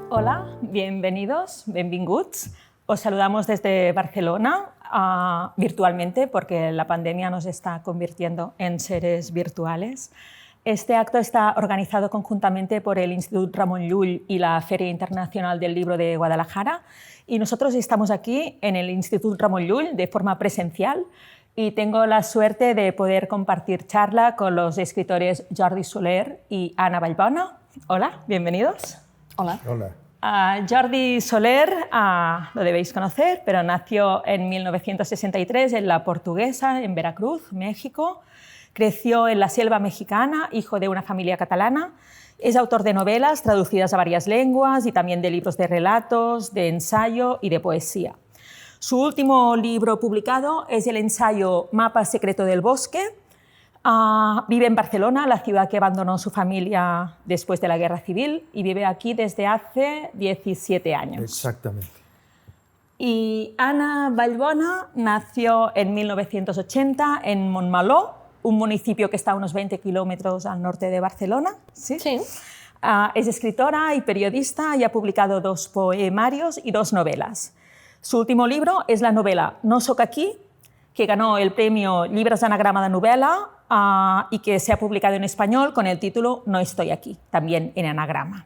Hola, bienvenidos, benvinguts. Os saludamos desde Barcelona virtualmente porque la pandemia nos está convirtiendo en seres virtuales. Este acto está organizado conjuntamente por el Institut Ramon Llull y la Feria Internacional del Libro de Guadalajara y nosotros estamos aquí en el Institut Ramon Llull de forma presencial y tengo la suerte de poder compartir charla con los escritores Jordi Soler y Anna Vallbona. Hola, bienvenidos. Hola. Hola. Jordi Soler, lo debéis conocer, pero nació en 1963 en La Portuguesa, en Veracruz, México. Creció en la selva mexicana, hijo de una familia catalana. Es autor de novelas traducidas a varias lenguas y también de libros de relatos, de ensayo y de poesía. Su último libro publicado es el ensayo Mapa secreto del bosque. Vive en Barcelona, la ciudad que abandonó su familia después de la Guerra Civil, y vive aquí desde hace 17 años. Exactamente. Y Anna Vallbona nació en 1980 en Montmeló, un municipio que está a unos 20 kilómetros al norte de Barcelona. Sí. Es escritora y periodista y ha publicado 2 poemarios y 2 novelas. Su último libro es la novela No soc aquí, que ganó el premio Llibres d'Anagrama de Novela y que se ha publicado en español con el título No estoy aquí, también en anagrama.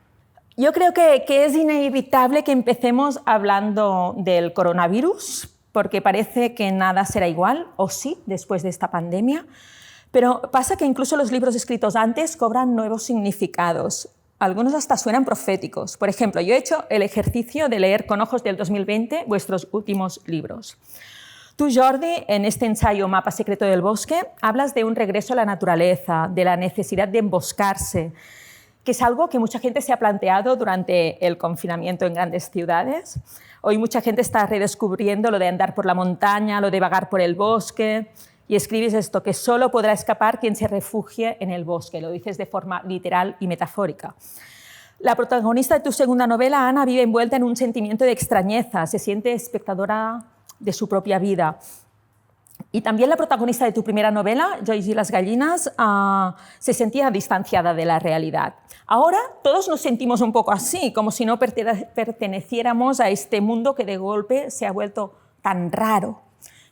Yo creo que es inevitable que empecemos hablando del coronavirus, porque parece que nada será igual, o sí, después de esta pandemia. Pero pasa que incluso los libros escritos antes cobran nuevos significados. Algunos hasta suenan proféticos. Por ejemplo, yo he hecho el ejercicio de leer con ojos del 2020 vuestros últimos libros. Tú, Jordi, en este ensayo Mapa secreto del bosque, hablas de un regreso a la naturaleza, de la necesidad de emboscarse, que es algo que mucha gente se ha planteado durante el confinamiento en grandes ciudades. Hoy mucha gente está redescubriendo lo de andar por la montaña, lo de vagar por el bosque, y escribes esto, que solo podrá escapar quien se refugie en el bosque. Lo dices de forma literal y metafórica. La protagonista de tu segunda novela, Ana, vive envuelta en un sentimiento de extrañeza, se siente espectadora de su propia vida. Y también la protagonista de tu primera novela, Joyce y las gallinas, se sentía distanciada de la realidad. Ahora todos nos sentimos un poco así, como si no perteneciéramos a este mundo que de golpe se ha vuelto tan raro.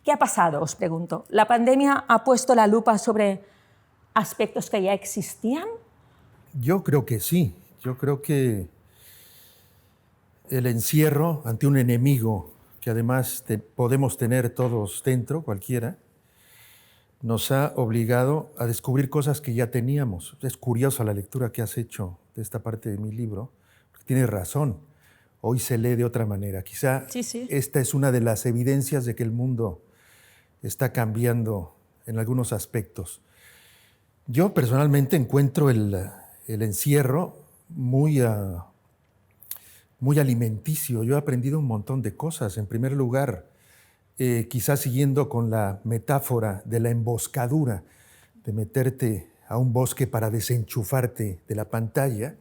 ¿Qué ha pasado?, os pregunto. ¿La pandemia ha puesto la lupa sobre aspectos que ya existían? Yo creo que sí. Yo creo que el encierro ante un enemigo que además podemos tener todos dentro, cualquiera, nos ha obligado a descubrir cosas que ya teníamos. Es curiosa la lectura que has hecho de esta parte de mi libro, porque tienes razón, hoy se lee de otra manera. Quizá Sí. Esta es una de las evidencias de que el mundo está cambiando en algunos aspectos. Yo personalmente encuentro el encierro muy alimenticio. Yo he aprendido un montón de cosas. En primer lugar, quizás siguiendo con la metáfora de la emboscadura, de meterte a un bosque para desenchufarte de la pantalla,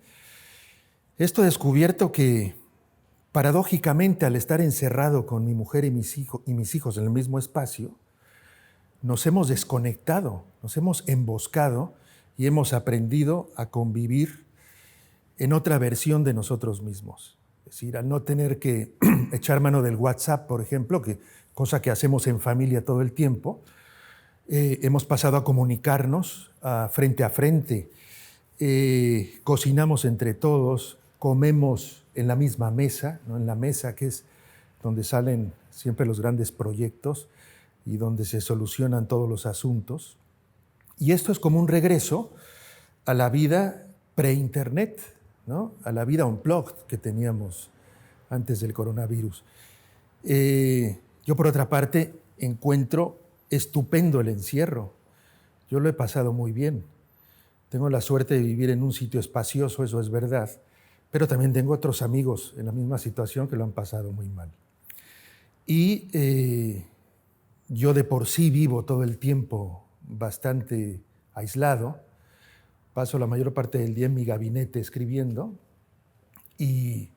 esto he descubierto que, paradójicamente, al estar encerrado con mi mujer y mis hijos en el mismo espacio, nos hemos desconectado, nos hemos emboscado y hemos aprendido a convivir en otra versión de nosotros mismos. Es decir, al no tener que echar mano del WhatsApp, por ejemplo, cosa que hacemos en familia todo el tiempo, hemos pasado a comunicarnos frente a frente, cocinamos entre todos, comemos en la misma mesa, ¿no? En la mesa que es donde salen siempre los grandes proyectos y donde se solucionan todos los asuntos. Y esto es como un regreso a la vida pre-internet, ¿no? A la vida unplugged que teníamos antes del coronavirus. Yo, por otra parte, encuentro estupendo el encierro. Yo lo he pasado muy bien. Tengo la suerte de vivir en un sitio espacioso, eso es verdad, pero también tengo otros amigos en la misma situación que lo han pasado muy mal. Y yo de por sí vivo todo el tiempo bastante aislado. Paso la mayor parte del día en mi gabinete escribiendo y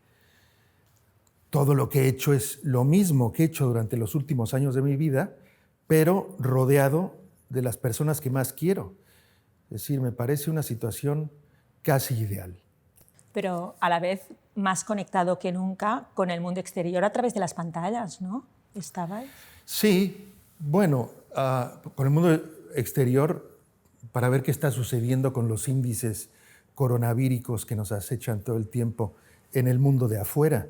todo lo que he hecho es lo mismo que he hecho durante los últimos años de mi vida, pero rodeado de las personas que más quiero. Es decir, me parece una situación casi ideal. Pero a la vez más conectado que nunca con el mundo exterior a través de las pantallas, ¿no? ¿Estabais? Sí, bueno, con el mundo exterior, para ver qué está sucediendo con los índices coronavíricos que nos acechan todo el tiempo en el mundo de afuera.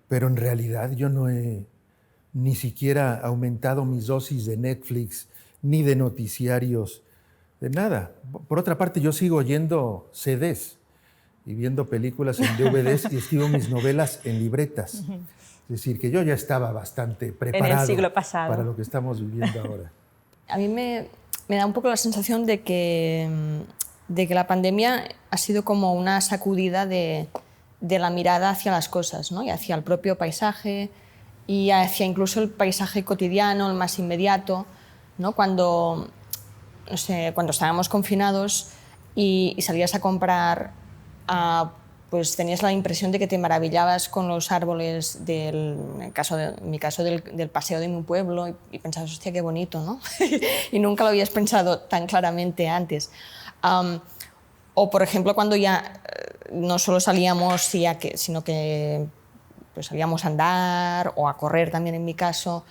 Pero en realidad yo no he ni siquiera aumentado mis dosis de Netflix, ni de noticiarios, de nada. Por otra parte, yo sigo oyendo CDs y viendo películas en DVDs y escribo mis novelas en libretas. Es decir, que yo ya estaba bastante preparado en el siglo pasado para lo que estamos viviendo ahora. A mí me da un poco la sensación de que la pandemia ha sido como una sacudida de la mirada hacia las cosas, ¿no? Y hacia el propio paisaje y hacia incluso el paisaje cotidiano, el más inmediato, ¿no? Cuando, no sé, cuando estábamos confinados y salías a comprar, pues tenías la impresión de que te maravillabas con los árboles en mi caso del paseo de mi pueblo y pensabas, hostia, qué bonito, ¿no? Y nunca lo habías pensado tan claramente antes. O, por ejemplo, cuando ya no solo salíamos, sino que pues, salíamos a andar o a correr también en mi caso,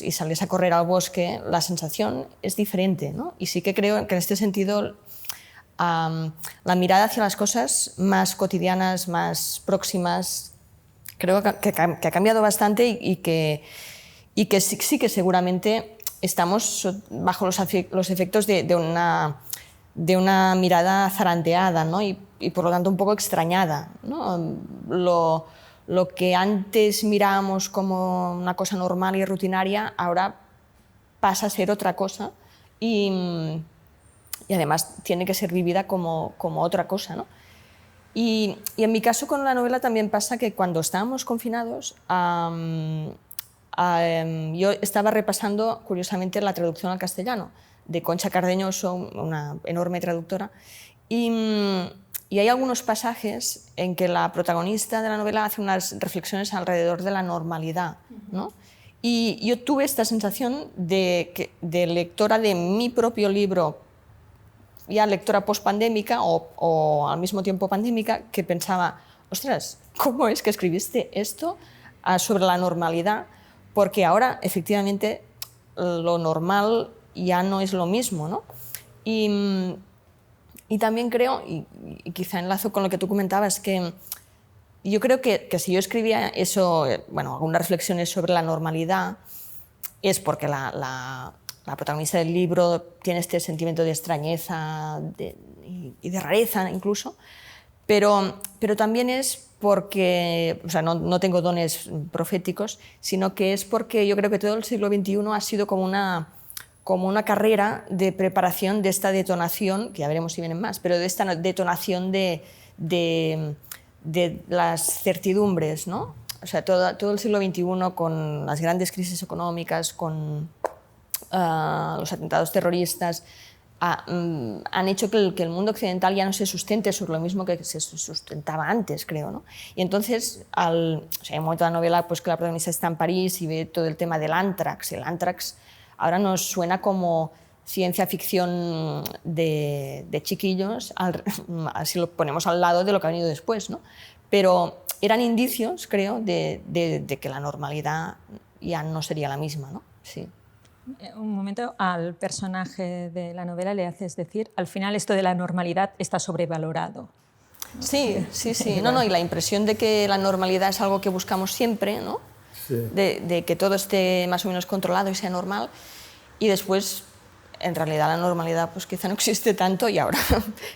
y salías a correr al bosque, la sensación es diferente, ¿no? Y sí que creo que en este sentido la mirada hacia las cosas más cotidianas, más próximas, creo que ha cambiado bastante y que sí que seguramente estamos bajo los efectos de una mirada zarandeada, ¿no? y por lo tanto un poco extrañada, ¿no? Lo que antes mirábamos como una cosa normal y rutinaria ahora pasa a ser otra cosa y además tiene que ser vivida como otra cosa, ¿no? Y en mi caso con la novela también pasa que cuando estábamos confinados yo estaba repasando curiosamente la traducción al castellano de Concha Cardeñoso, una enorme traductora, y hay algunos pasajes en que la protagonista de la novela hace unas reflexiones alrededor de la normalidad, ¿no? Y yo tuve esta sensación de lectora de mi propio libro, ya lectora post-pandémica o al mismo tiempo pandémica, que pensaba, ostras, ¿cómo es que escribiste esto sobre la normalidad? Porque ahora, efectivamente, lo normal ya no es lo mismo, ¿no? Y también creo, y quizá enlazo con lo que tú comentabas, que yo creo que si yo escribía eso, bueno, algunas reflexiones sobre la normalidad, es porque la protagonista del libro tiene este sentimiento de extrañeza y de rareza incluso, pero también es porque, o sea, no tengo dones proféticos, sino que es porque yo creo que todo el siglo XXI ha sido como una carrera de preparación de esta detonación, que ya veremos si vienen más, pero de esta detonación de las certidumbres, ¿no? O sea, todo el siglo XXI con las grandes crisis económicas, con los atentados terroristas, han hecho que el mundo occidental ya no se sustente sobre lo mismo que se sustentaba antes, creo, ¿no? Y entonces, hay un momento de la novela pues, que la protagonista está en París y ve todo el tema del Antrax. El Antrax ahora nos suena como ciencia ficción de chiquillos, si lo ponemos al lado de lo que ha venido después, ¿no? Pero eran indicios, creo, de que la normalidad ya no sería la misma, ¿no? Sí. Un momento, al personaje de la novela le haces decir, al final esto de la normalidad está sobrevalorado. Sí. No, y la impresión de que la normalidad es algo que buscamos siempre, ¿no? Sí. De que todo esté más o menos controlado y sea normal, y después, en realidad, la normalidad pues quizá no existe tanto y ahora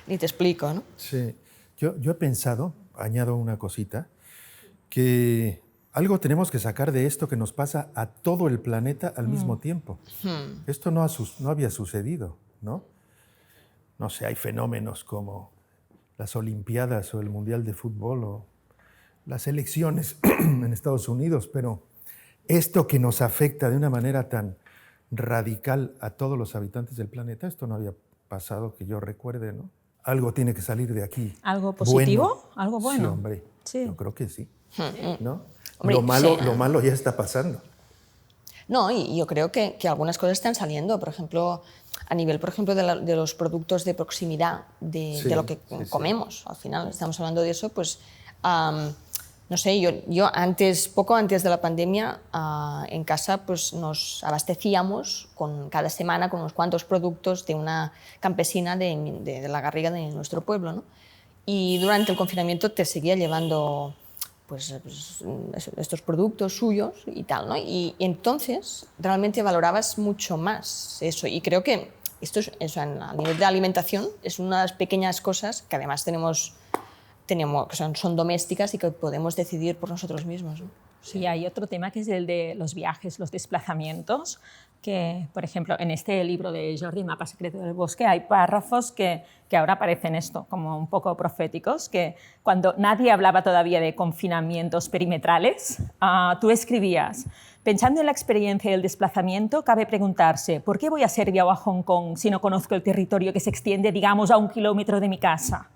ni te explico, ¿no? Sí. Yo he pensado, añado una cosita, que algo tenemos que sacar de esto que nos pasa a todo el planeta al mismo tiempo. Esto no había sucedido, ¿no? No sé, hay fenómenos como las Olimpiadas o el Mundial de Fútbol o las elecciones en Estados Unidos, pero esto que nos afecta de una manera tan radical a todos los habitantes del planeta, esto no había pasado que yo recuerde, ¿no? Algo tiene que salir de aquí. ¿Algo positivo? Bueno. ¿Algo bueno? Sí, hombre. Sí. Yo creo que sí. ¿No? Hombre, Lo malo ya está pasando. No, y yo creo que algunas cosas están saliendo. Por ejemplo, a nivel, por ejemplo, de los productos de proximidad, de lo que comemos. Al final, estamos hablando de eso, pues... no sé, yo poco antes de la pandemia, en casa pues nos abastecíamos cada semana con unos cuantos productos de una campesina de la Garriga de nuestro pueblo, ¿no? Y durante el confinamiento te seguía llevando pues, estos productos suyos y tal, ¿no? Y entonces realmente valorabas mucho más eso. Y creo que esto a nivel de alimentación es una de las pequeñas cosas que además tenemos que son domésticas y que podemos decidir por nosotros mismos, ¿no? Sí, hay otro tema que es el de los viajes, los desplazamientos, que, por ejemplo, en este libro de Jordi, Mapa Secreto del Bosque, hay párrafos que ahora parecen esto, como un poco proféticos, que cuando nadie hablaba todavía de confinamientos perimetrales, tú escribías: pensando en la experiencia del desplazamiento, cabe preguntarse, ¿por qué voy a Serbia o a Hong Kong si no conozco el territorio que se extiende, digamos, a 1 kilómetro de mi casa?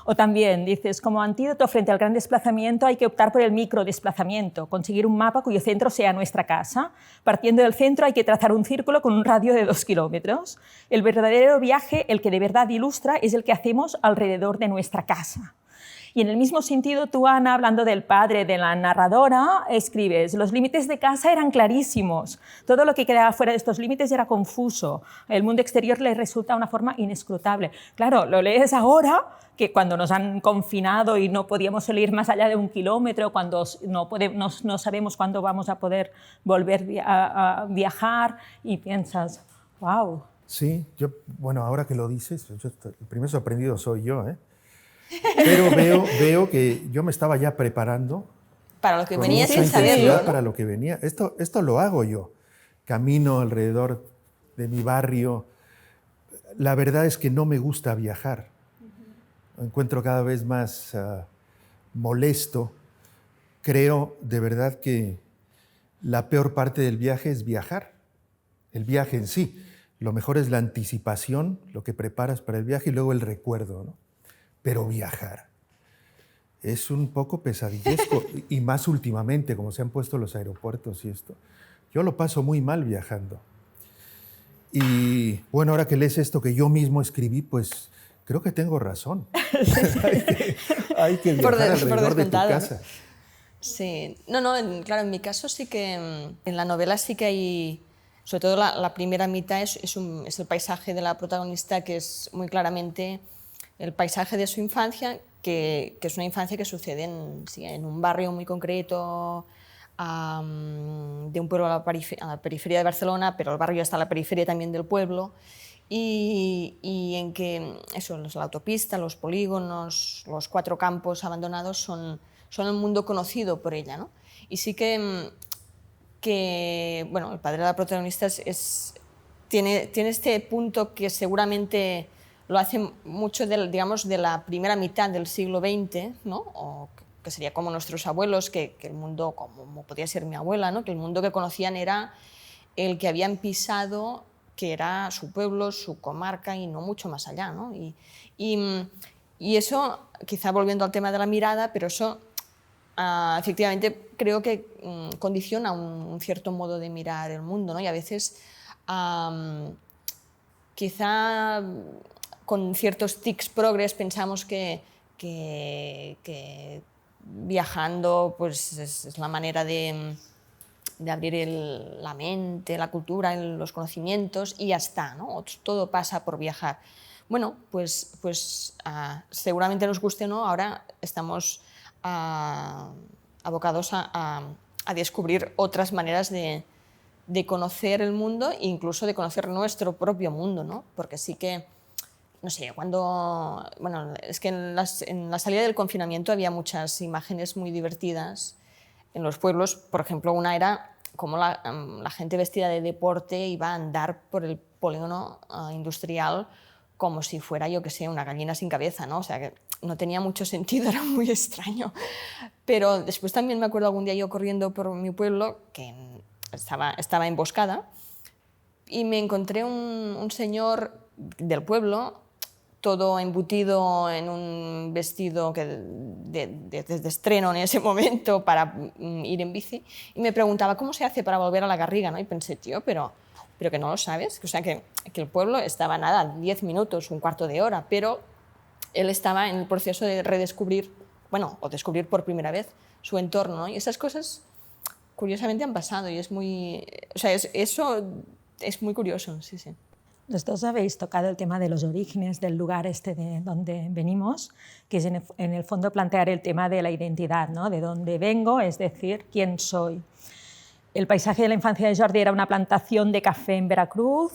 O también dices, como antídoto frente al gran desplazamiento hay que optar por el microdesplazamiento, conseguir un mapa cuyo centro sea nuestra casa. Partiendo del centro hay que trazar un círculo con un radio de 2 kilómetros. El verdadero viaje, el que de verdad ilustra, es el que hacemos alrededor de nuestra casa. Y en el mismo sentido, tú, Ana, hablando del padre de la narradora, escribes: los límites de casa eran clarísimos. Todo lo que quedaba fuera de estos límites era confuso. El mundo exterior le resulta una forma inescrutable. Claro, lo lees ahora, que cuando nos han confinado y no podíamos salir más allá de 1 kilómetro, cuando no sabemos cuándo vamos a poder volver a viajar, y piensas, wow. Sí, bueno, ahora que lo dices, el primer sorprendido soy yo, ¿eh? Pero veo que yo me estaba ya preparando para lo que venía sin saberlo, ¿no? Para lo que venía. Esto lo hago yo. Camino alrededor de mi barrio. La verdad es que no me gusta viajar. Lo encuentro cada vez más molesto. Creo de verdad que la peor parte del viaje es viajar. El viaje en sí. Lo mejor es la anticipación, lo que preparas para el viaje, y luego el recuerdo, ¿no? Pero viajar es un poco pesadillesco, y más últimamente, como se han puesto los aeropuertos y esto. Yo lo paso muy mal viajando. Y bueno, ahora que lees esto que yo mismo escribí, pues creo que tengo razón. hay que viajar alrededor de tu casa. Sí, claro, en mi caso sí que en la novela sí que hay, sobre todo la primera mitad es el paisaje de la protagonista, que es muy claramente el paisaje de su infancia, que es una infancia que sucede en un barrio muy concreto, de un pueblo a la periferia de Barcelona, pero el barrio está a la periferia también del pueblo, y en que eso, la autopista, los polígonos, los 4 campos abandonados son el mundo conocido por ella, ¿no? Y sí que bueno, el padre de la protagonista tiene este punto que seguramente lo hace mucho de la primera mitad del siglo XX, ¿no? O que sería como nuestros abuelos, que el mundo, como podía ser mi abuela, ¿no? Que el mundo que conocían era el que habían pisado, que era su pueblo, su comarca, y no mucho más allá, ¿no? Y eso, quizá volviendo al tema de la mirada, pero eso efectivamente creo que condiciona un cierto modo de mirar el mundo, ¿no? Y a veces quizá con ciertos tics progres pensamos que viajando pues es la manera de abrir la mente, la cultura, los conocimientos, y ya está, ¿no? Todo pasa por viajar. Bueno, pues seguramente nos guste o no, ahora estamos abocados a descubrir otras maneras de conocer el mundo, e incluso de conocer nuestro propio mundo, ¿no? Porque sí que, no sé, bueno, es que en la salida del confinamiento había muchas imágenes muy divertidas en los pueblos. Por ejemplo, una era cómo la gente vestida de deporte iba a andar por el polígono industrial como si fuera, yo que sé, una gallina sin cabeza, ¿no? O sea, que no tenía mucho sentido, era muy extraño. Pero después también me acuerdo algún día yo corriendo por mi pueblo, que estaba emboscada, y me encontré un señor del pueblo, todo embutido en un vestido de estreno en ese momento para ir en bici, y me preguntaba cómo se hace para volver a la Garriga, ¿no? Y pensé, tío, pero que no lo sabes. O sea, que el pueblo estaba, nada, 10 minutos, un cuarto de hora, pero él estaba en el proceso de redescubrir, bueno, o descubrir por primera vez su entorno, ¿no? Y esas cosas, curiosamente, han pasado y es muy... O sea, eso es muy curioso, sí, sí. Los dos habéis tocado el tema de los orígenes del lugar este de donde venimos, que es en el fondo plantear el tema de la identidad, ¿no? De dónde vengo, es decir, quién soy. El paisaje de la infancia de Jordi era una plantación de café en Veracruz.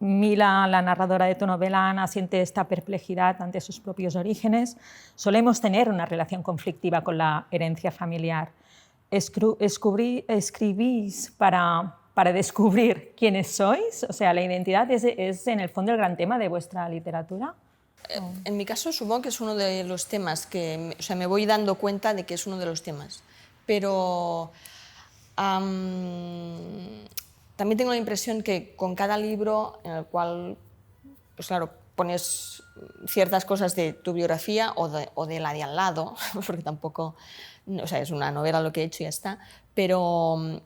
Mila, la narradora de tu novela, Ana, siente esta perplejidad ante sus propios orígenes. Solemos tener una relación conflictiva con la herencia familiar. ¿Escribís para descubrir quiénes sois? O sea, la identidad es en el fondo el gran tema de vuestra literatura. En mi caso supongo que es uno de los temas que, o sea, me voy dando cuenta de que es uno de los temas, pero también tengo la impresión que con cada libro en el cual, pues claro, pones ciertas cosas de tu biografía o de la de al lado, porque tampoco, o sea, es una novela lo que he hecho y ya está, pero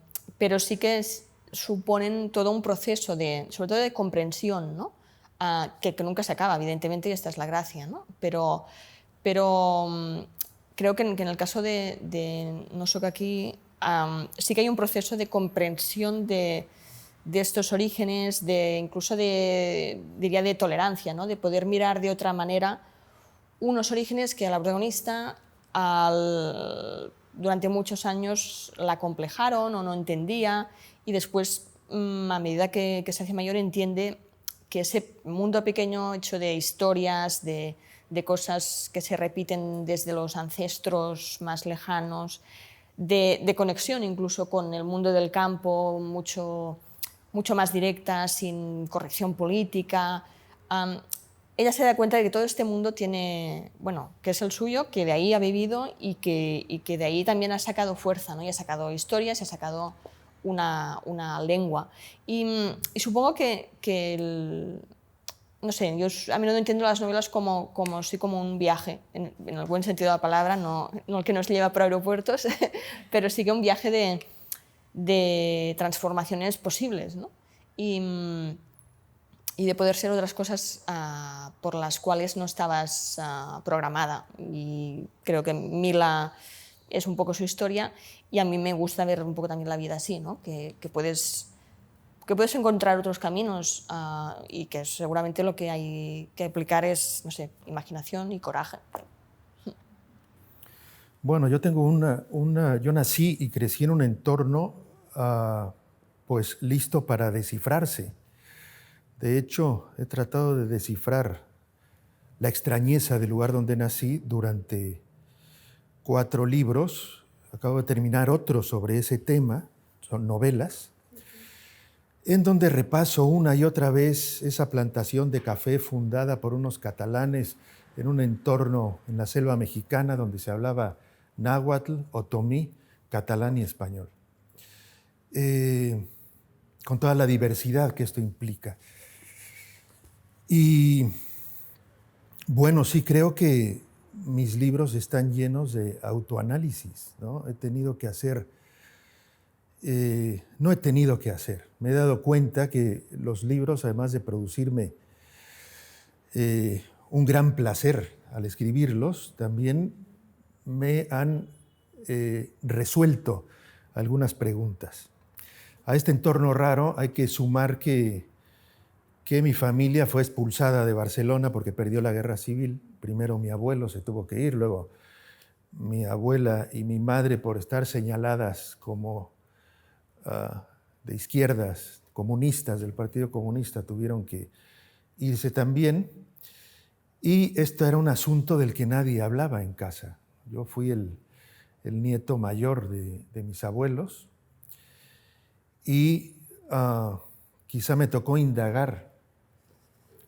sí que suponen todo un proceso sobre todo de comprensión, ¿no? Que nunca se acaba, evidentemente, y esta es la gracia, ¿no? Pero creo que en el caso de No Soc aquí sí que hay un proceso de comprensión de estos orígenes, incluso diría de tolerancia, ¿no? De poder mirar de otra manera unos orígenes que a la protagonista durante muchos años la acomplejaron o no entendía, y después, a medida que se hace mayor, entiende que ese mundo pequeño hecho de historias, de cosas que se repiten desde los ancestros más lejanos, de conexión incluso con el mundo del campo, mucho más directa, sin corrección política. Ella se da cuenta de que todo este mundo tiene, bueno, que es el suyo, que de ahí ha vivido y que de ahí también ha sacado fuerza, ¿no? Y ha sacado historias, y ha sacado una lengua. Y supongo que no sé, a menudo entiendo las novelas como un viaje, en el buen sentido de la palabra, no el que nos lleva por aeropuertos, pero sí que un viaje de transformaciones posibles, ¿no? Y de poder ser otras cosas por las cuales no estabas programada. Y creo que Mila es un poco su historia, y a mí me gusta ver un poco también la vida así, ¿no? Que puedes encontrar otros caminos, y que seguramente lo que hay que aplicar es, no sé, imaginación y coraje. Bueno, yo tengo yo nací y crecí en un entorno pues listo para descifrarse. De hecho, he tratado de descifrar la extrañeza del lugar donde nací durante 4 libros. Acabo de terminar otro sobre ese tema, son novelas, en donde repaso una y otra vez esa plantación de café fundada por unos catalanes en un entorno en la selva mexicana donde se hablaba náhuatl, otomí, catalán y español. Con toda la diversidad que esto implica. Y bueno, sí creo que mis libros están llenos de autoanálisis, ¿no? He tenido que hacer... no he tenido que hacer. Me he dado cuenta que los libros, además de producirme un gran placer al escribirlos, también me han resuelto algunas preguntas. A este entorno raro hay que sumar que mi familia fue expulsada de Barcelona porque perdió la guerra civil. Primero mi abuelo se tuvo que ir, luego mi abuela y mi madre, por estar señaladas como de izquierdas, comunistas, del Partido Comunista, tuvieron que irse también. Y esto era un asunto del que nadie hablaba en casa. Yo fui el nieto mayor de mis abuelos, y quizá me tocó indagar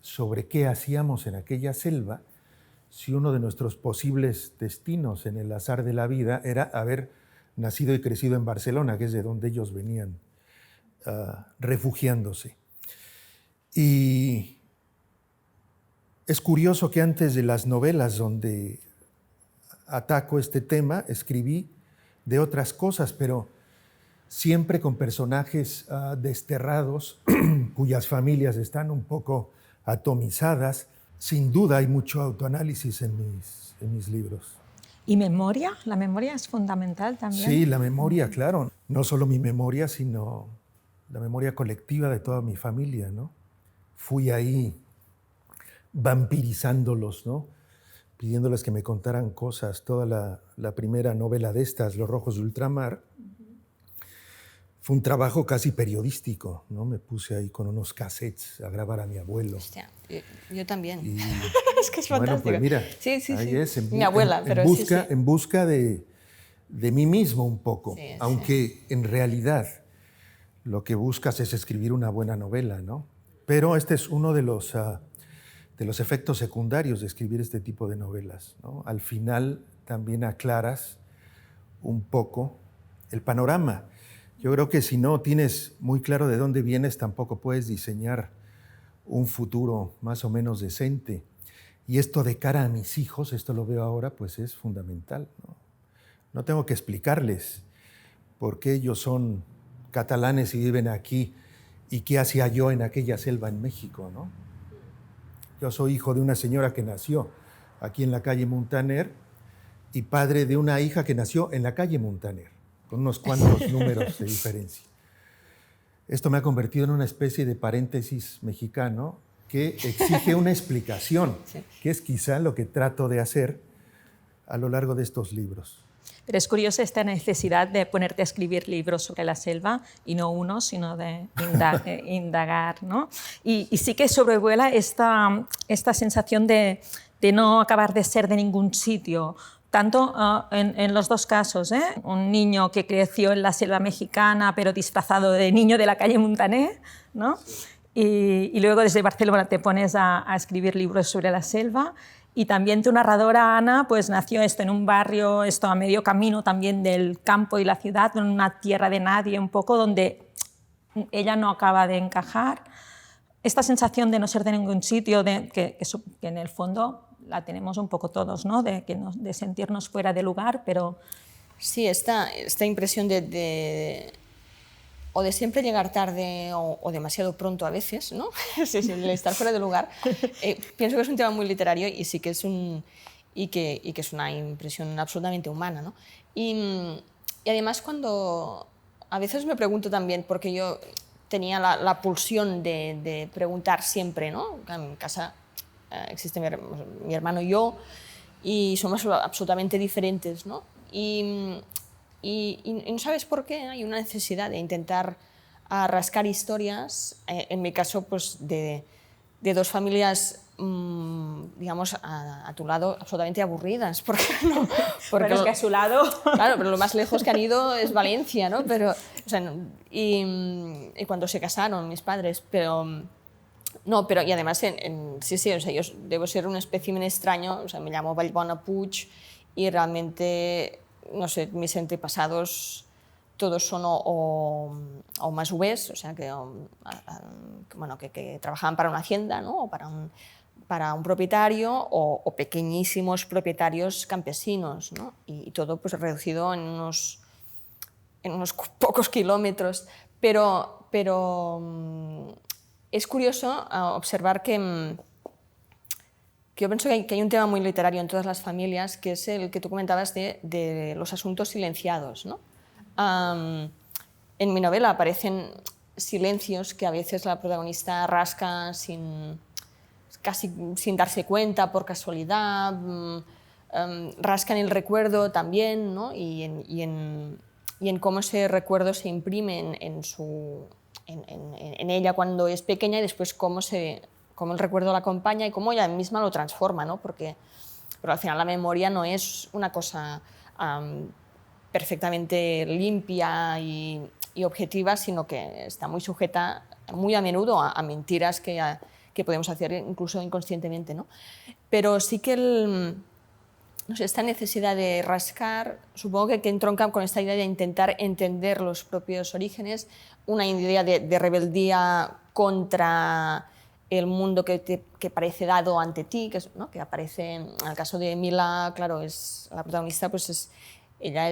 sobre qué hacíamos en aquella selva si uno de nuestros posibles destinos en el azar de la vida era haber nacido y crecido en Barcelona, que es de donde ellos venían refugiándose. Y es curioso que antes de las novelas donde ataco este tema, escribí de otras cosas, pero siempre con personajes desterrados, cuyas familias están un poco atomizadas. Sin duda hay mucho autoanálisis en mis libros. ¿Y memoria? ¿La memoria es fundamental también? Sí, la memoria, claro. No solo mi memoria, sino la memoria colectiva de toda mi familia, ¿no? Fui ahí vampirizándolos, ¿no? Pidiéndoles que me contaran cosas. Toda la primera novela de estas, Los Rojos de Ultramar, fue un trabajo casi periodístico, ¿no? Me puse ahí con unos cassettes a grabar a mi abuelo. Hostia, yo también. Y, es que es fantástico. Bueno, pues mira, sí, ahí es, mi abuela, pero en busca de mí mismo un poco, aunque en realidad lo que buscas es escribir una buena novela, ¿no? Pero este es uno de los efectos secundarios de escribir este tipo de novelas, ¿no? Al final también aclaras un poco el panorama. Yo creo que si no tienes muy claro de dónde vienes, tampoco puedes diseñar un futuro más o menos decente. Y esto de cara a mis hijos, esto lo veo ahora, pues es fundamental, ¿no? No tengo que explicarles por qué ellos son catalanes y viven aquí y qué hacía yo en aquella selva en México, ¿no? Yo soy hijo de una señora que nació aquí en la calle Muntaner y padre de una hija que nació en la calle Muntaner, con unos cuantos números de diferencia. Esto me ha convertido en una especie de paréntesis mexicano que exige una explicación, que es quizá lo que trato de hacer a lo largo de estos libros. Pero es curiosa esta necesidad de ponerte a escribir libros sobre la selva, y no uno, sino de indagar, ¿no? Y sí que sobrevuela esta sensación de no acabar de ser de ningún sitio, tanto en los dos casos, ¿eh? Un niño que creció en la selva mexicana, pero disfrazado de niño de la calle Muntaner, ¿no? Y luego desde Barcelona te pones a escribir libros sobre la selva. Y también tu narradora, Ana, pues nació en un barrio a medio camino también del campo y la ciudad, en una tierra de nadie un poco, donde ella no acaba de encajar. Esta sensación de no ser de ningún sitio, que en el fondo la tenemos un poco todos, ¿no? de sentirnos fuera de lugar, pero... Sí, esta impresión o de siempre llegar tarde o demasiado pronto a veces, ¿no? Sí, el estar fuera de lugar. Pienso que es un tema muy literario y sí que es que es una impresión absolutamente humana, ¿no? Y además cuando... A veces me pregunto también, porque yo tenía la pulsión de preguntar siempre, ¿no? En casa existe mi hermano y yo, y somos absolutamente diferentes, ¿no? Y no sabes por qué hay una necesidad de intentar rascar historias, en mi caso, pues de dos familias, digamos, a tu lado, absolutamente aburridas. Porque es que a su lado... Claro, pero lo más lejos que han ido es Valencia, ¿no? Pero, o sea, y cuando se casaron mis padres, pero... No, pero y además, sí, o sea, yo debo ser un espécimen extraño, o sea, me llamo Vallbona Puig y realmente... No sé, mis antepasados todos son o masovers, o sea, que trabajaban para una hacienda, ¿no? O para un propietario, o pequeñísimos propietarios campesinos, ¿no? Y todo pues reducido en unos pocos kilómetros. Pero es curioso observar que yo pienso que hay un tema muy literario en todas las familias, que es el que tú comentabas de los asuntos silenciados, ¿no? En mi novela aparecen silencios que a veces la protagonista rasca casi sin darse cuenta, por casualidad, rasca en el recuerdo también, ¿no? y en cómo ese recuerdo se imprime en ella cuando es pequeña y después cómo el recuerdo la acompaña y cómo ella misma lo transforma, ¿no? Pero al final la memoria no es una cosa perfectamente limpia y objetiva, sino que está muy sujeta, muy a menudo, a mentiras que que podemos hacer incluso inconscientemente, ¿no? Pero sí que no sé, esta necesidad de rascar, supongo que entronca con esta idea de intentar entender los propios orígenes, una idea de rebeldía contra el mundo que parece dado ante ti, ¿no? Que aparece, en el caso de Mila, claro, es la protagonista, pues ella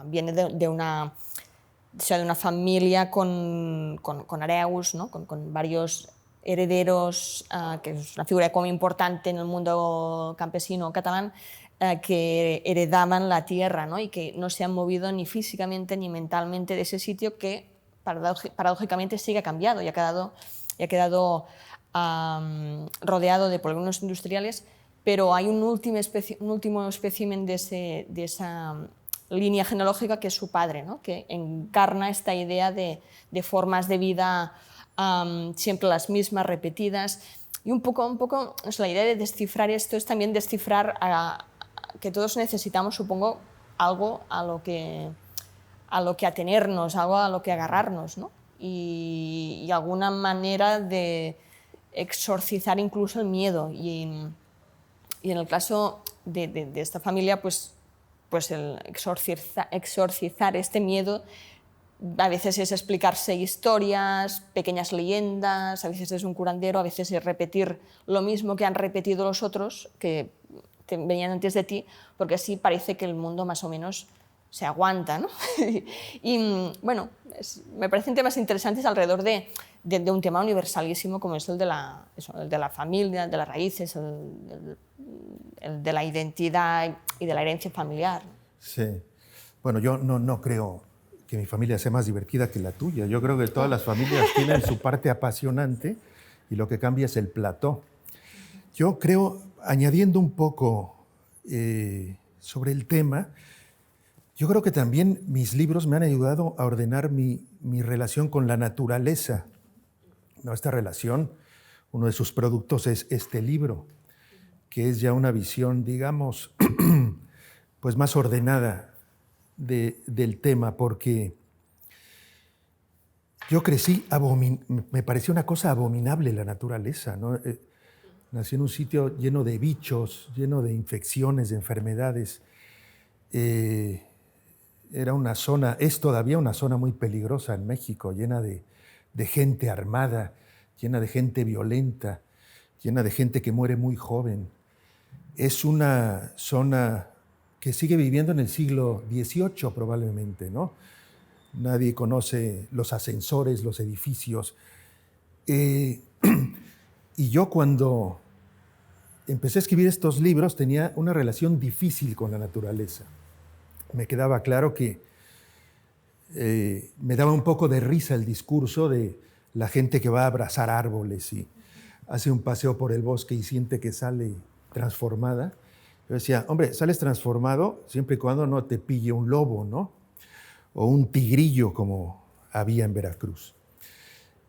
viene de una familia con hereus, ¿no? con varios herederos, que es una figura como importante en el mundo campesino catalán, que heredaban la tierra, ¿no? Y que no se han movido ni físicamente ni mentalmente de ese sitio que paradójicamente sí que ha cambiado y ha quedado rodeado de polígonos industriales, pero hay un último espécimen de esa línea genealógica que es su padre, ¿no? Que encarna esta idea de formas de vida siempre las mismas, repetidas. Y un poco la idea de descifrar esto es también descifrar que todos necesitamos, supongo, algo a lo que atenernos, algo a lo que agarrarnos, ¿no? Y alguna manera de exorcizar incluso el miedo. Y en el caso de esta familia, pues el exorcizar este miedo a veces es explicarse historias, pequeñas leyendas, a veces es un curandero, a veces es repetir lo mismo que han repetido los otros que venían antes de ti, porque así parece que el mundo más o menos se aguanta, ¿no? Y bueno, me parecen temas interesantes alrededor de un tema universalísimo como es el de la familia, de las raíces, el de la identidad y de la herencia familiar. Sí. Bueno, yo no creo que mi familia sea más divertida que la tuya. Yo creo que todas las familias tienen su parte apasionante y lo que cambia es el plató. Yo creo, añadiendo un poco sobre el tema, yo creo que también mis libros me han ayudado a ordenar mi relación con la naturaleza. ¿No? Esta relación, uno de sus productos es este libro, que es ya una visión, digamos, pues más ordenada del tema, porque yo crecí, me parecía una cosa abominable la naturaleza, ¿no? Nací en un sitio lleno de bichos, lleno de infecciones, de enfermedades. Era una zona, es todavía una zona muy peligrosa en México, llena de gente armada, llena de gente violenta, llena de gente que muere muy joven. Es una zona que sigue viviendo en el siglo XVIII probablemente, ¿no? Nadie conoce los ascensores, los edificios. Y yo cuando empecé a escribir estos libros tenía una relación difícil con la naturaleza. Me quedaba claro que me daba un poco de risa el discurso de la gente que va a abrazar árboles y hace un paseo por el bosque y siente que sale transformada. Yo decía, hombre, sales transformado siempre y cuando no te pille un lobo, ¿no? O un tigrillo como había en Veracruz.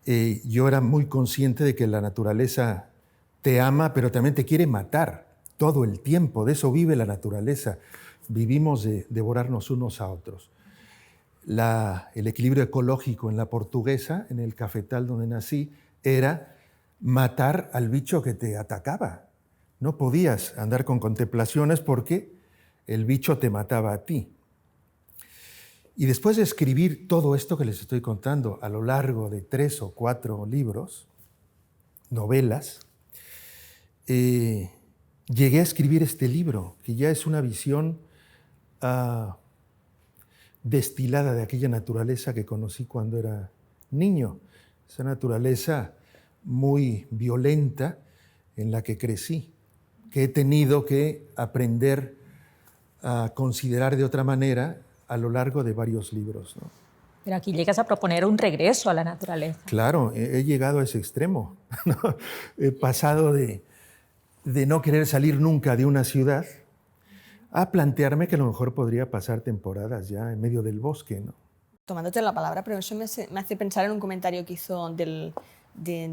Yo era muy consciente de que la naturaleza te ama, pero también te quiere matar todo el tiempo. De eso vive la naturaleza. Vivimos de devorarnos unos a otros. El equilibrio ecológico en la Portuguesa, en el cafetal donde nací, era matar al bicho que te atacaba. No podías andar con contemplaciones porque el bicho te mataba a ti. Y después de escribir todo esto que les estoy contando a lo largo de 3 o 4 libros, novelas, llegué a escribir este libro, que ya es una visión destilada de aquella naturaleza que conocí cuando era niño, esa naturaleza muy violenta en la que crecí, que he tenido que aprender a considerar de otra manera a lo largo de varios libros, ¿no? Pero aquí llegas a proponer un regreso a la naturaleza. Claro, he llegado a ese extremo, ¿no? He pasado de no querer salir nunca de una ciudad a plantearme que a lo mejor podría pasar temporadas ya en medio del bosque, ¿no? Tomándote la palabra, pero eso me hace pensar en un comentario que hizo de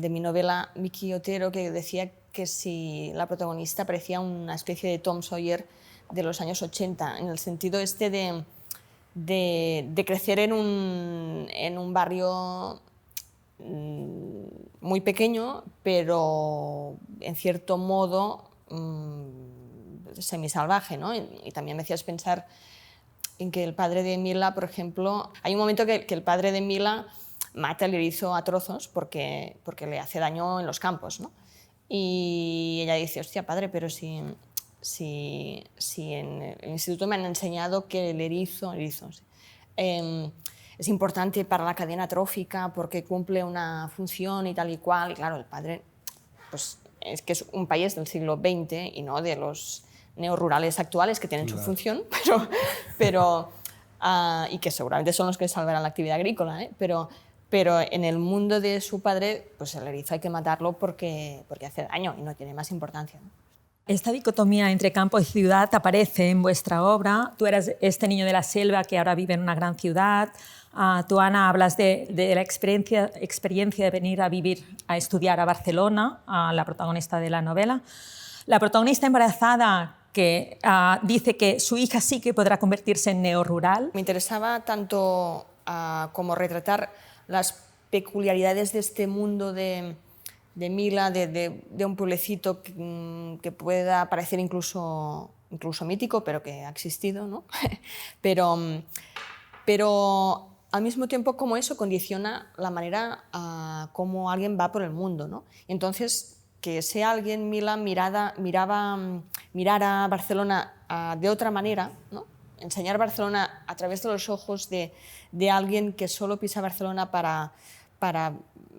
mi novela Miki Otero, que decía que si la protagonista parecía una especie de Tom Sawyer de los años 80, en el sentido este de crecer en un barrio muy pequeño, pero en cierto modo semisalvaje, ¿no? Y también me hacías pensar en que el padre de Mila, por ejemplo, hay un momento que el padre de Mila mata al erizo a trozos porque le hace daño en los campos, ¿no? Y ella dice, hostia, padre, pero si en el instituto me han enseñado que el erizo sí, es importante para la cadena trófica porque cumple una función y tal y cual. Y claro, el padre pues, es que es un país del siglo XX y no de los neorurales actuales que tienen su función, y que seguramente son los que salvarán la actividad agrícola, ¿eh? Pero en el mundo de su padre, pues el erizo hay que matarlo porque hace daño y no tiene más importancia, ¿no? Esta dicotomía entre campo y ciudad aparece en vuestra obra. Tú eras este niño de la selva que ahora vive en una gran ciudad. Tú, Ana, hablas de la experiencia de venir a vivir, a estudiar a Barcelona, la protagonista de la novela. La protagonista embarazada que dice que su hija sí que podrá convertirse en neorrural. Me interesaba tanto como retratar las peculiaridades de este mundo de Mila, de un pueblecito que pueda parecer incluso mítico, pero que ha existido, ¿no? pero al mismo tiempo como eso condiciona la manera como alguien va por el mundo, ¿no? Entonces, que sea alguien, Mila, mirara Barcelona de otra manera, ¿no? Enseñar Barcelona a través de los ojos de alguien que solo pisa Barcelona para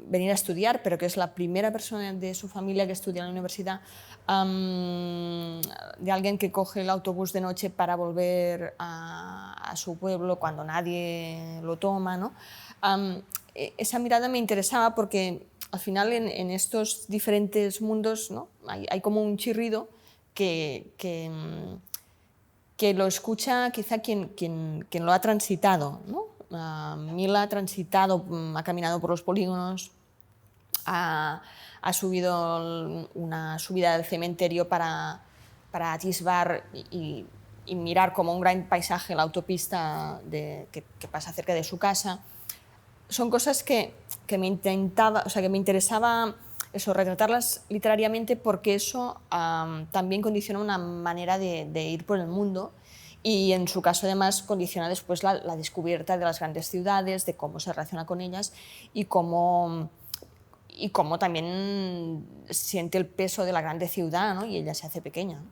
venir a estudiar, pero que es la primera persona de su familia que estudia en la universidad, de alguien que coge el autobús de noche para volver a su pueblo cuando nadie lo toma, ¿no? Esa mirada me interesaba porque al final en estos diferentes mundos, ¿no? hay como un chirrido que lo escucha quizá quien lo ha transitado, ¿no? Mila ha transitado, ha caminado por los polígonos, ha subido una subida del cementerio para atisbar y mirar como un gran paisaje la autopista que pasa cerca de su casa. Son cosas que me interesaba eso, retratarlas literariamente porque eso también condiciona una manera de ir por el mundo. Y en su caso, además, condiciona después la descubierta de las grandes ciudades, de cómo se relaciona con ellas y cómo también siente el peso de la grande ciudad, ¿no? Y ella se hace pequeña.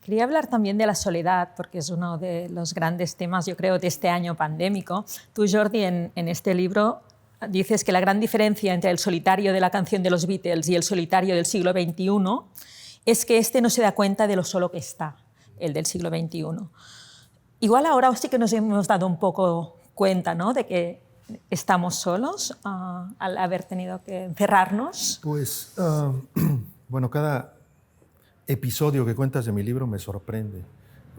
Quería hablar también de la soledad, porque es uno de los grandes temas, yo creo, de este año pandémico. Tú, Jordi, en este libro dices que la gran diferencia entre el solitario de la canción de los Beatles y el solitario del siglo XXI es que este no se da cuenta de lo solo que está, el del siglo XXI. Igual ahora sí que nos hemos dado un poco cuenta, ¿no?, de que estamos solos al haber tenido que encerrarnos. Pues, bueno, cada episodio que cuentas de mi libro me sorprende.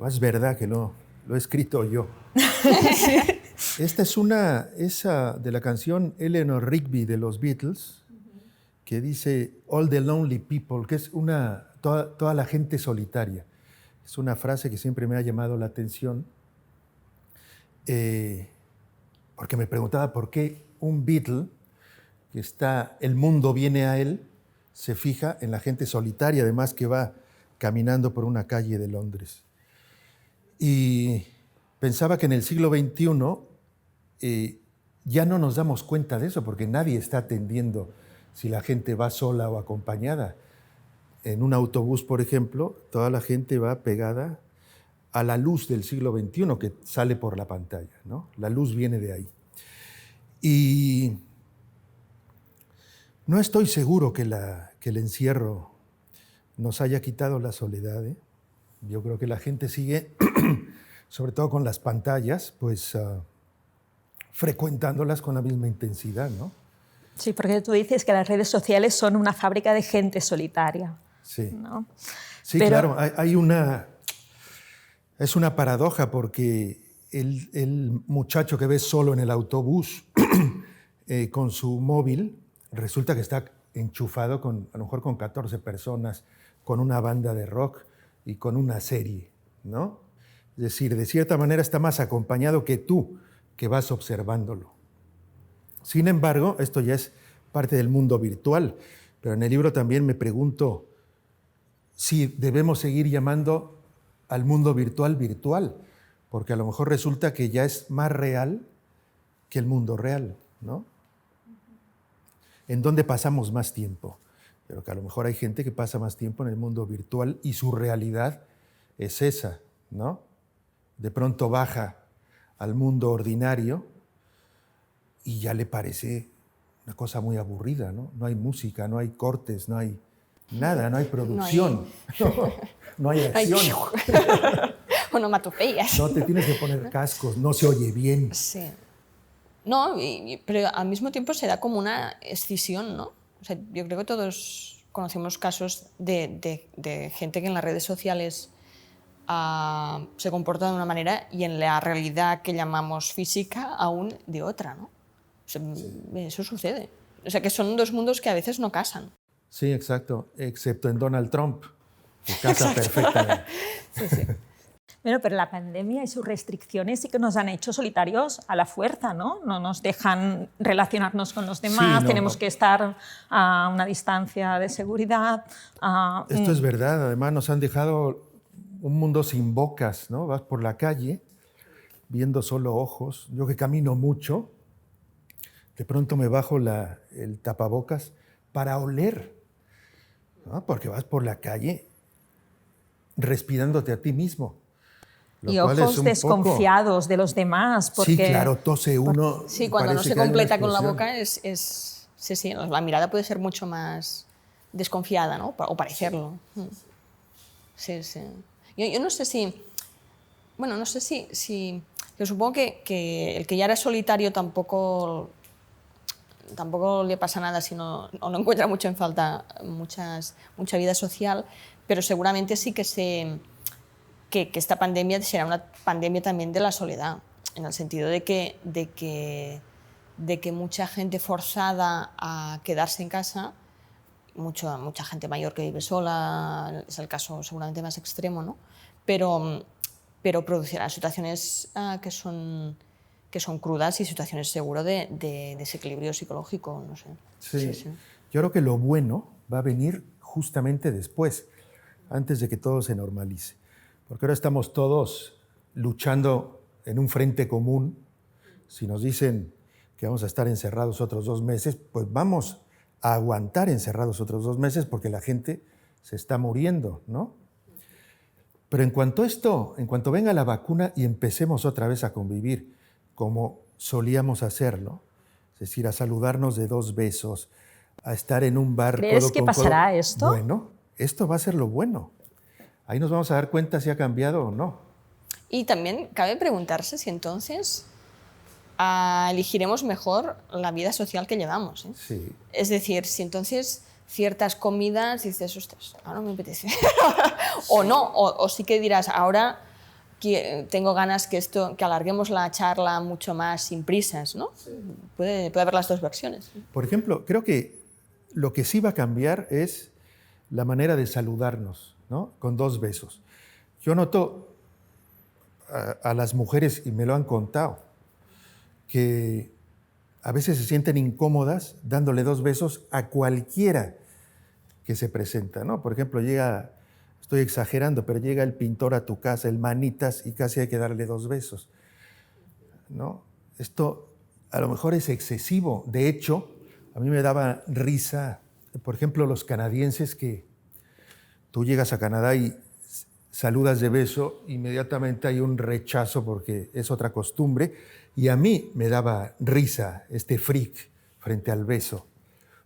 Es verdad que lo he escrito yo. Esta es esa de la canción Eleanor Rigby de los Beatles, que dice All the Lonely People, que es toda la gente solitaria. Es una frase que siempre me ha llamado la atención, porque me preguntaba por qué un Beatle, el mundo viene a él, se fija en la gente solitaria, además que va caminando por una calle de Londres. Y pensaba que en el siglo XXI ya no nos damos cuenta de eso, porque nadie está atendiendo si la gente va sola o acompañada. En un autobús, por ejemplo, toda la gente va pegada a la luz del siglo XXI que sale por la pantalla, ¿no? La luz viene de ahí. Y no estoy seguro que el encierro nos haya quitado la soledad, ¿eh? Yo creo que la gente sigue, sobre todo con las pantallas, pues frecuentándolas con la misma intensidad, ¿no? Sí, porque tú dices que las redes sociales son una fábrica de gente solitaria. Sí, ¿no? Sí, claro, es una paradoja porque el muchacho que ves solo en el autobús con su móvil, resulta que está enchufado a lo mejor con 14 personas, con una banda de rock y con una serie, ¿no? Es decir, de cierta manera está más acompañado que tú, que vas observándolo. Sin embargo, esto ya es parte del mundo virtual, pero en el libro también me pregunto si debemos seguir llamando al mundo virtual virtual, porque a lo mejor resulta que ya es más real que el mundo real, ¿no? ¿En dónde pasamos más tiempo? Pero que a lo mejor hay gente que pasa más tiempo en el mundo virtual y su realidad es esa, ¿no? De pronto baja al mundo ordinario y ya le parece una cosa muy aburrida, ¿no? No hay música, no hay cortes, no hay nada, no hay producción, no hay acción. Onomatopeyas. No te tienes que poner cascos, no se oye bien. Sí. No, pero al mismo tiempo se da como una escisión, ¿no? O sea, yo creo que todos conocemos casos de gente que en las redes sociales se comporta de una manera y en la realidad que llamamos física aún de otra, ¿no? O sea, eso sucede. O sea, que son dos mundos que a veces no casan. Sí, exacto, excepto en Donald Trump, que casa perfectamente. Sí, sí. Bueno, pero la pandemia y sus restricciones sí que nos han hecho solitarios a la fuerza, ¿no? No nos dejan relacionarnos con los demás, Sí, tenemos que estar a una distancia de seguridad. Esto es verdad, además nos han dejado un mundo sin bocas, ¿no? Vas por la calle viendo solo ojos. Yo que camino mucho, de pronto me bajo el tapabocas para oler, ¿no? Porque vas por la calle respirándote a ti mismo. Y ojos desconfiados de los demás. Porque... Sí, claro, tose uno. Sí, cuando no se completa con la boca sí, la mirada puede ser mucho más desconfiada, ¿no? O parecerlo. Sí, sí. Yo no sé si... Bueno, no sé si yo supongo que el que ya era solitario tampoco le pasa nada o no encuentra mucho en falta mucha vida social, pero seguramente sí que esta pandemia será una pandemia también de la soledad, en el sentido de que mucha gente forzada a quedarse en casa, mucha gente mayor que vive sola, es el caso seguramente más extremo, ¿no? Pero producirá situaciones que son crudas y situaciones seguro de desequilibrio psicológico, no sé. Sí. Yo creo que lo bueno va a venir justamente después, antes de que todo se normalice. Porque ahora estamos todos luchando en un frente común. Si nos dicen que vamos a estar encerrados otros 2 meses, pues vamos a aguantar encerrados otros 2 meses porque la gente se está muriendo, ¿no? Pero en cuanto venga la vacuna y empecemos otra vez a convivir como solíamos hacerlo, es decir, a saludarnos de 2 besos, a estar en un bar ¿Crees que pasará esto? Bueno, esto va a ser lo bueno. Ahí nos vamos a dar cuenta si ha cambiado o no. Y también cabe preguntarse si entonces elegiremos mejor la vida social que llevamos, ¿eh? Sí. Es decir, si entonces ciertas comidas dices, ostras, ahora no me apetece. O no, o sí que dirás, ahora tengo ganas que alarguemos la charla mucho más sin prisas, ¿no? Sí. Puede haber las 2 versiones. Por ejemplo, creo que lo que sí va a cambiar es la manera de saludarnos, ¿no? Con 2 besos. Yo noto a las mujeres, y me lo han contado, que a veces se sienten incómodas dándole 2 besos a cualquiera que se presenta, ¿no? Por ejemplo, estoy exagerando, pero llega el pintor a tu casa, el manitas, y casi hay que darle 2 besos, ¿no? Esto a lo mejor es excesivo. De hecho, a mí me daba risa, por ejemplo, los canadienses que tú llegas a Canadá y saludas de beso, inmediatamente hay un rechazo porque es otra costumbre, y a mí me daba risa este freak frente al beso.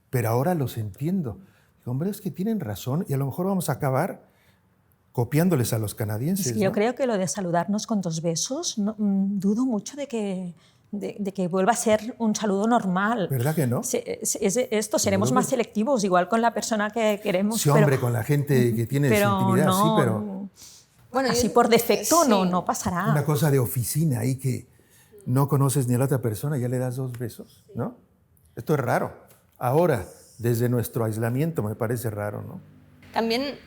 Pero ahora los entiendo. Digo, hombre, es que tienen razón y a lo mejor vamos a acabar copiándoles a los canadienses. Yo creo que lo de saludarnos con 2 besos, dudo mucho de que vuelva a ser un saludo normal. ¿Verdad que no? Seremos más selectivos, igual con la persona que queremos. Sí, hombre, con la gente que tiene intimidad, no, sí, pero... Bueno, así por defecto sí. no pasará. Una cosa de oficina ahí que no conoces ni a la otra persona, ya le das 2 besos, ¿no? Esto es raro. Ahora, desde nuestro aislamiento, me parece raro, ¿no? También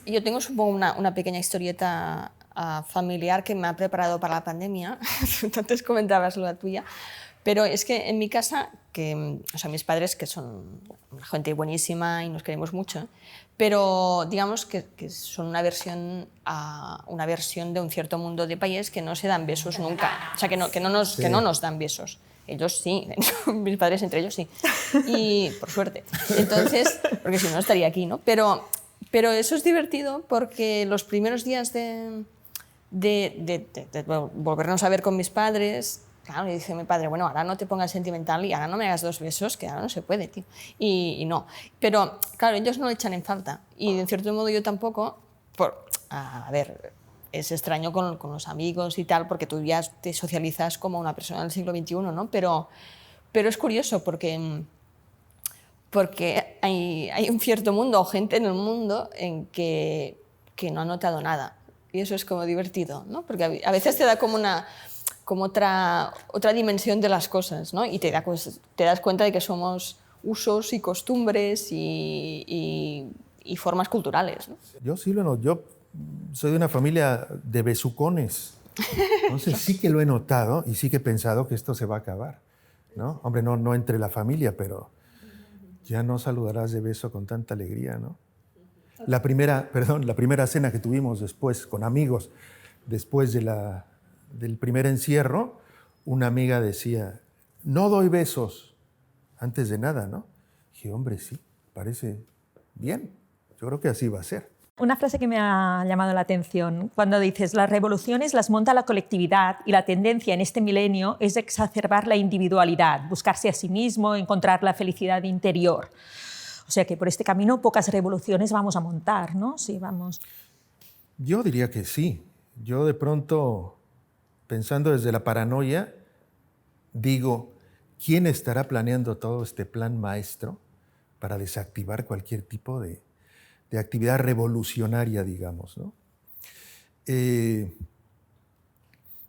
yo tengo, supongo, una pequeña historieta familiar que me ha preparado para la pandemia. Antes comentabas lo la tuya. Pero es que en mi casa, o sea, mis padres, que son gente buenísima y nos queremos mucho, pero digamos que son una versión de un cierto mundo de país que no se dan besos nunca. O sea, que no nos dan besos. Ellos sí, mis padres entre ellos sí. Y por suerte. Entonces, porque si no estaría aquí, ¿no? Pero eso es divertido porque los primeros días de volvernos a ver con mis padres, claro, le dice mi padre, bueno, ahora no te pongas sentimental y ahora no me hagas 2 besos, que ahora no se puede, tío. Y no. Pero, claro, ellos no lo echan en falta. Y, en cierto modo, yo tampoco. A ver, es extraño con los amigos y tal, porque tú ya te socializas como una persona del siglo XXI, ¿no? Pero es curioso porque hay un cierto mundo o gente en el mundo en que no ha notado nada. Y eso es como divertido, ¿no? Porque a veces te da como otra dimensión de las cosas, ¿no? Y te das cuenta de que somos usos y costumbres y formas culturales, ¿no? Yo sí yo soy de una familia de besucones. Entonces sí que lo he notado y sí que he pensado que esto se va a acabar, ¿no? Hombre, no entre la familia, pero ya no saludarás de beso con tanta alegría, ¿no? La primera cena que tuvimos después, con amigos, después del primer encierro, una amiga decía, no doy besos antes de nada, ¿no? Dije, hombre, sí, parece bien. Yo creo que así va a ser. Una frase que me ha llamado la atención, cuando dices, las revoluciones las monta la colectividad y la tendencia en este milenio es exacerbar la individualidad, buscarse a sí mismo, encontrar la felicidad interior. O sea que por este camino pocas revoluciones vamos a montar, ¿no? Sí, vamos. Yo diría que sí. Yo de pronto, pensando desde la paranoia, digo, ¿quién estará planeando todo este plan maestro para desactivar cualquier tipo de actividad revolucionaria, digamos, ¿no?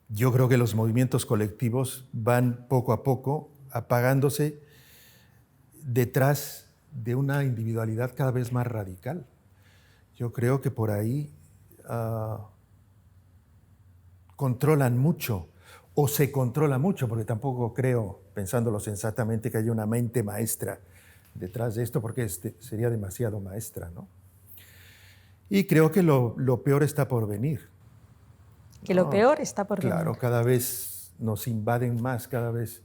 Yo creo que los movimientos colectivos van poco a poco apagándose detrás de una individualidad cada vez más radical. Yo creo que por ahí controlan mucho o se controla mucho, porque tampoco creo, pensándolo sensatamente, que haya una mente maestra detrás de esto, porque sería demasiado maestra, ¿no? Y creo que lo peor está por venir. Que lo peor está por venir. Claro, cada vez nos invaden más, cada vez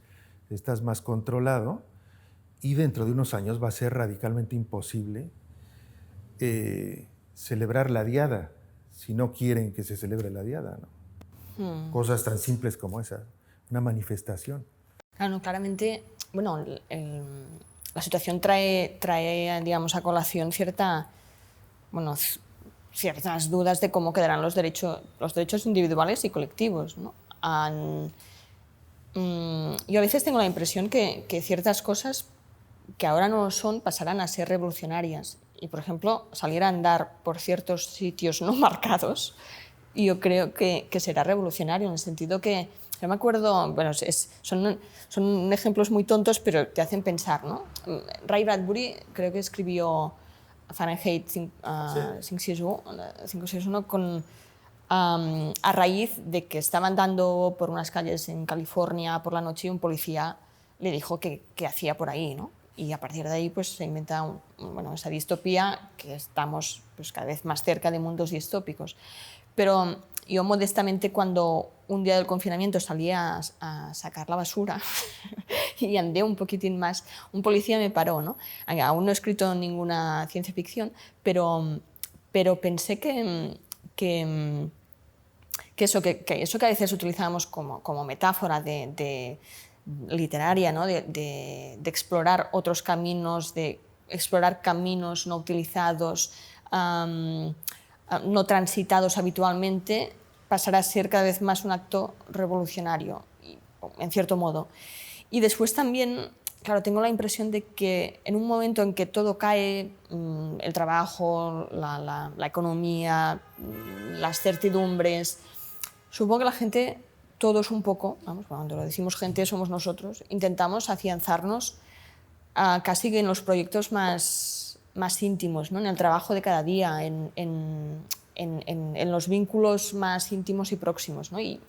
estás más controlado y dentro de unos años va a ser radicalmente imposible celebrar la diada si no quieren que se celebre la diada, ¿no? Cosas tan simples como esa, una manifestación. Claro, claramente, bueno, la situación trae, digamos, a colación ciertas dudas de cómo quedarán los derechos individuales y colectivos, ¿no? Yo a veces tengo la impresión que ciertas cosas que ahora no lo son pasarán a ser revolucionarias. Y, por ejemplo, salir a andar por ciertos sitios no marcados, yo creo que será revolucionario, en el sentido que, yo me acuerdo, bueno, son ejemplos muy tontos, pero te hacen pensar, ¿no? Ray Bradbury creo que escribió Fahrenheit 561 a raíz de que estaba andando por unas calles en California por la noche y un policía le dijo que hacía por ahí, ¿no? Y a partir de ahí pues, se inventa esa distopía, que estamos pues, cada vez más cerca de mundos distópicos. Pero yo modestamente, cuando un día del confinamiento salía a sacar la basura y andé un poquitín más, un policía me paró, ¿no? Aún no he escrito ninguna ciencia ficción, pero pensé que eso que a veces utilizamos como metáfora de literaria, ¿no? de explorar otros caminos, de explorar caminos no utilizados, no transitados habitualmente, pasará a ser cada vez más un acto revolucionario, en cierto modo. Y después también, claro, tengo la impresión de que en un momento en que todo cae, el trabajo, la economía, las certidumbres, supongo que la gente, todos un poco, cuando lo decimos gente somos nosotros, intentamos afianzarnos casi que en los proyectos más íntimos, ¿no? En el trabajo de cada día, en los vínculos más íntimos y próximos, ¿no? Y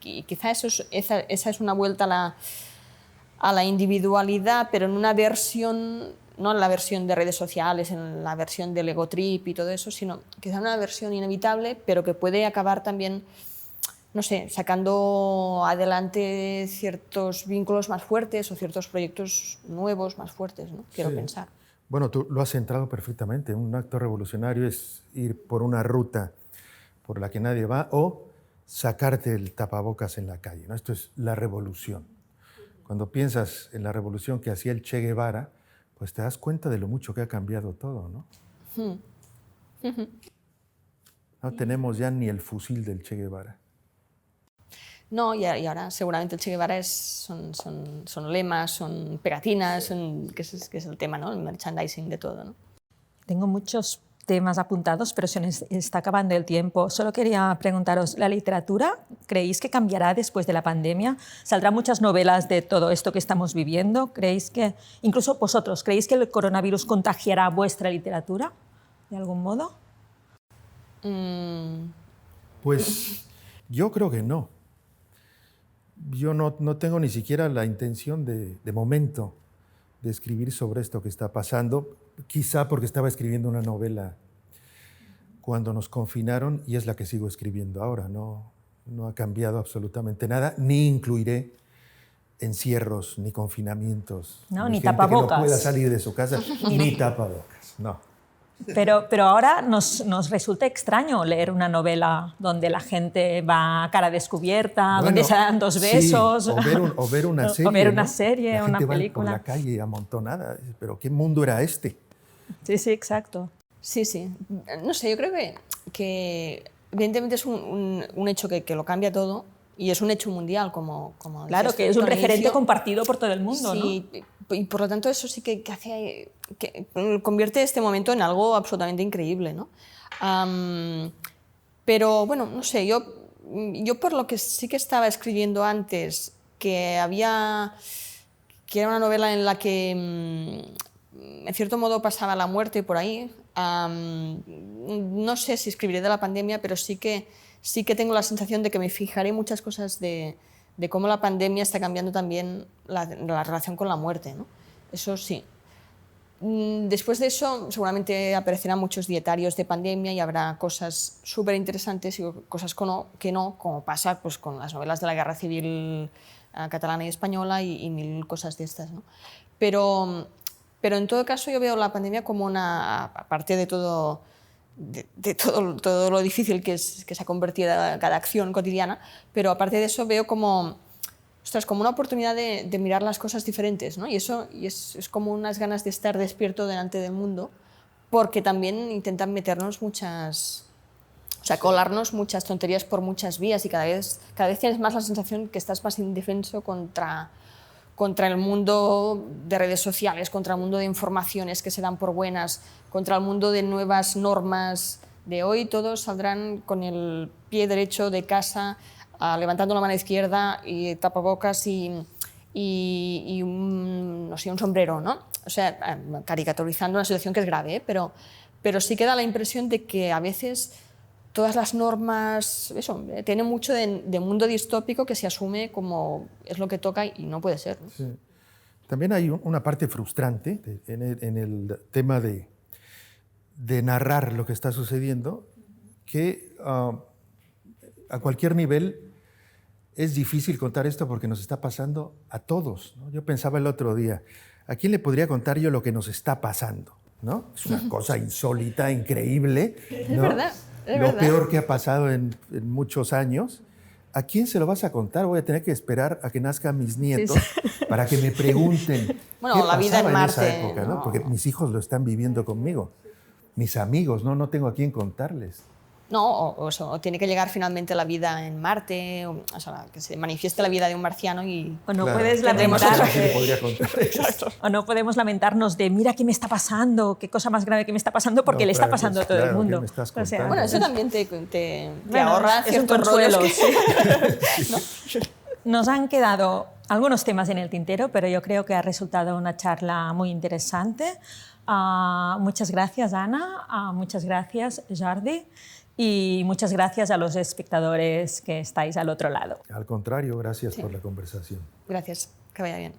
quizá esa es una vuelta a la individualidad, pero en una versión, no en la versión de redes sociales, en la versión del ego trip y todo eso, sino que sea una versión inevitable, pero que puede acabar también, no sé, sacando adelante ciertos vínculos más fuertes o ciertos proyectos nuevos más fuertes, ¿no? Quiero pensar. Bueno, tú lo has centrado perfectamente. Un acto revolucionario es ir por una ruta por la que nadie va o sacarte el tapabocas en la calle, ¿no? Esto es la revolución. Cuando piensas en la revolución que hacía el Che Guevara, pues te das cuenta de lo mucho que ha cambiado todo, ¿no? No tenemos ya ni el fusil del Che Guevara. No, y ahora seguramente el Che Guevara son lemas, son pegatinas, que es el tema, ¿no? El merchandising de todo, ¿no? Tengo muchos temas apuntados, pero se nos está acabando el tiempo. Solo quería preguntaros, ¿la literatura creéis que cambiará después de la pandemia? ¿Saldrán muchas novelas de todo esto que estamos viviendo? ¿Creéis que, incluso vosotros, creéis que el coronavirus contagiará vuestra literatura de algún modo? Pues yo creo que no. Yo no tengo ni siquiera la intención de momento de escribir sobre esto que está pasando, quizá porque estaba escribiendo una novela cuando nos confinaron y es la que sigo escribiendo ahora. No ha cambiado absolutamente nada, ni incluiré encierros, ni confinamientos, no, ni gente tapabocas. Que no pueda salir de su casa, ni tapabocas, no. Pero ahora nos resulta extraño leer una novela donde la gente va a cara descubierta, Bueno, donde se dan dos besos. Sí, o ver una serie. O ver una ¿no? serie, una película. La gente va por la calle amontonada. ¿Pero qué mundo era este? Sí, exacto. Sí. No sé, yo creo que evidentemente es un hecho que lo cambia todo y es un hecho mundial, como claro, que es un referente compartido por todo el mundo, sí, ¿no? Y por lo tanto eso sí que convierte este momento en algo absolutamente increíble, ¿no? Pero bueno, no sé, yo por lo que sí que estaba escribiendo antes, que era una novela en la que en cierto modo pasaba la muerte por ahí, no sé si escribiré de la pandemia, pero sí que tengo la sensación de que me fijaré muchas cosas de cómo la pandemia está cambiando también la relación con la muerte, ¿no? Eso sí. Después de eso seguramente aparecerán muchos dietarios de pandemia y habrá cosas súper interesantes y cosas que no, como pasa pues, con las novelas de la Guerra Civil catalana y española y mil cosas de estas, ¿no? Pero en todo caso yo veo la pandemia como aparte de todo lo difícil que se ha convertido cada acción cotidiana, pero aparte de eso veo como una oportunidad de mirar las cosas diferentes, ¿no? Y es como unas ganas de estar despierto delante del mundo, porque también intentan meternos colarnos muchas tonterías por muchas vías y cada vez tienes más la sensación que estás más indefenso contra el mundo de redes sociales, contra el mundo de informaciones que se dan por buenas, contra el mundo de nuevas normas de hoy. Todos saldrán con el pie derecho de casa, levantando la mano izquierda y tapabocas y un sombrero, ¿no? O sea, caricaturizando una situación que es grave, ¿eh? Pero sí que da la impresión de que a veces todas las normas, tienen mucho de mundo distópico que se asume como es lo que toca y no puede ser, ¿no? Sí. También hay una parte frustrante en el tema de narrar lo que está sucediendo, que a cualquier nivel es difícil contar esto porque nos está pasando a todos, ¿no? Yo pensaba el otro día, ¿a quién le podría contar yo lo que nos está pasando? ¿No? Es una cosa insólita, increíble, ¿no? Es verdad. Lo peor que ha pasado en muchos años. ¿A quién se lo vas a contar? Voy a tener que esperar a que nazcan mis nietos para que me pregunten bueno, qué la vida en Marte, esa época, ¿no? Porque mis hijos lo están viviendo conmigo. Mis amigos, no tengo a quién contarles. No, o tiene que llegar finalmente la vida en Marte, o sea, que se manifieste la vida de un marciano y... O no Claro, puedes lamentar... Exacto. O no podemos lamentarnos de mira qué me está pasando, qué cosa más grave que me está pasando, porque le está pasando a todo el mundo. ¿Qué me estás contando? Bueno, eso también te ahorra es un ciertos consuelo. rollos Sí. Nos han quedado algunos temas en el tintero, pero yo creo que ha resultado una charla muy interesante. Muchas gracias, Ana. Muchas gracias, Jordi. Y muchas gracias a los espectadores que estáis al otro lado. Al contrario, gracias por la conversación. Gracias, que vaya bien.